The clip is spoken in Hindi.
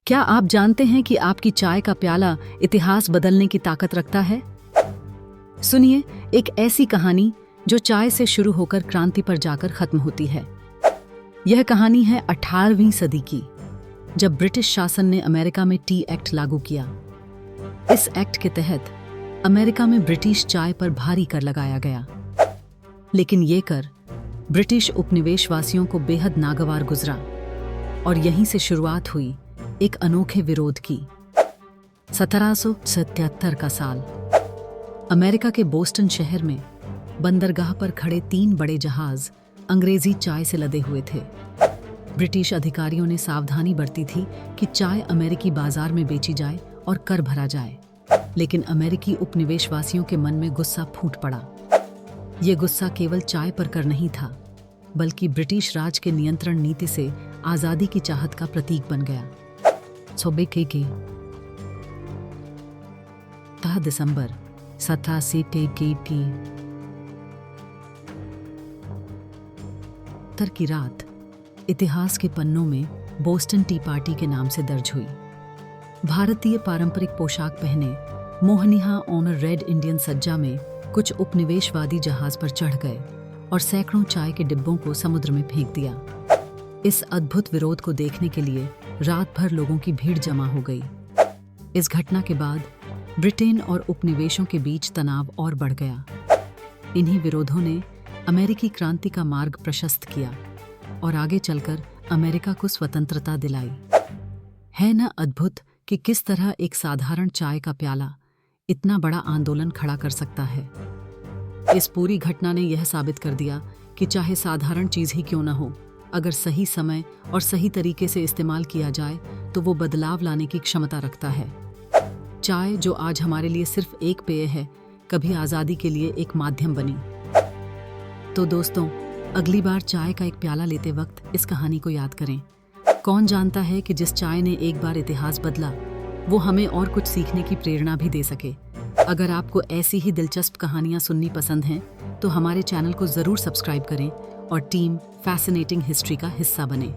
क्या आप जानते हैं कि आपकी चाय का प्याला इतिहास बदलने की ताकत रखता है? सुनिए एक ऐसी कहानी जो चाय से शुरू होकर क्रांति पर जाकर खत्म होती है। यह कहानी है 18वीं सदी की, जब ब्रिटिश शासन ने अमेरिका में टी एक्ट लागू किया। इस एक्ट के तहत अमेरिका में ब्रिटिश चाय पर भारी कर लगाया गया, लेकिन ये कर ब्रिटिश उपनिवेशवासियों को बेहद नागवार गुजरा और यहीं से शुरुआत हुई एक अनोखे विरोध की। 1777 का साल, अमेरिका के बोस्टन शहर में बंदरगाह पर खड़े 3 बड़े जहाज अंग्रेजी चाय से लदे हुए थे। ब्रिटिश अधिकारियों ने सावधानी बरती थी कि चाय अमेरिकी बाजार में बेची जाए और कर भरा जाए, लेकिन अमेरिकी उपनिवेशवासियों के मन में गुस्सा फूट पड़ा। ये गुस्सा केवल चाय पर कर नहीं था, बल्कि ब्रिटिश राज के नियंत्रण नीति से आजादी की चाहत का प्रतीक बन गया। 16 दिसंबर 1777 की रात इतिहास के पन्नों में बोस्टन टी पार्टी के नाम से दर्ज हुई। भारतीय पारंपरिक पोशाक पहने मोहनिहा ऑनर रेड इंडियन सज्जा में कुछ उपनिवेशवादी जहाज पर चढ़ गए और सैकड़ों चाय के डिब्बों को समुद्र में फेंक दिया। इस अद्भुत विरोध को देखने के लिए रात भर लोगों की भीड़ जमा हो गई। इस घटना के बाद ब्रिटेन और उपनिवेशों के बीच तनाव और बढ़ गया। इन्हीं विरोधों ने अमेरिकी क्रांति का मार्ग प्रशस्त किया और आगे चलकर अमेरिका को स्वतंत्रता दिलाई। है न अद्भुत कि किस तरह एक साधारण चाय का प्याला इतना बड़ा आंदोलन खड़ा कर सकता है। इस पूरी घटना ने यह साबित कर दिया कि चाहे साधारण चीज ही क्यों न हो, अगर सही समय और सही तरीके से इस्तेमाल किया जाए तो वो बदलाव लाने की क्षमता रखता है। चाय जो आज हमारे लिए सिर्फ एक पेय है, कभी आज़ादी के लिए एक माध्यम बनी। तो दोस्तों, अगली बार चाय का एक प्याला लेते वक्त इस कहानी को याद करें। कौन जानता है कि जिस चाय ने एक बार इतिहास बदला, वो हमें और कुछ सीखने की प्रेरणा भी दे सके। अगर आपको ऐसी ही दिलचस्प कहानियाँ सुननी पसंद हैं, तो हमारे चैनल को ज़रूर सब्सक्राइब करें और टीम फैसिनेटिंग हिस्ट्री का हिस्सा बने।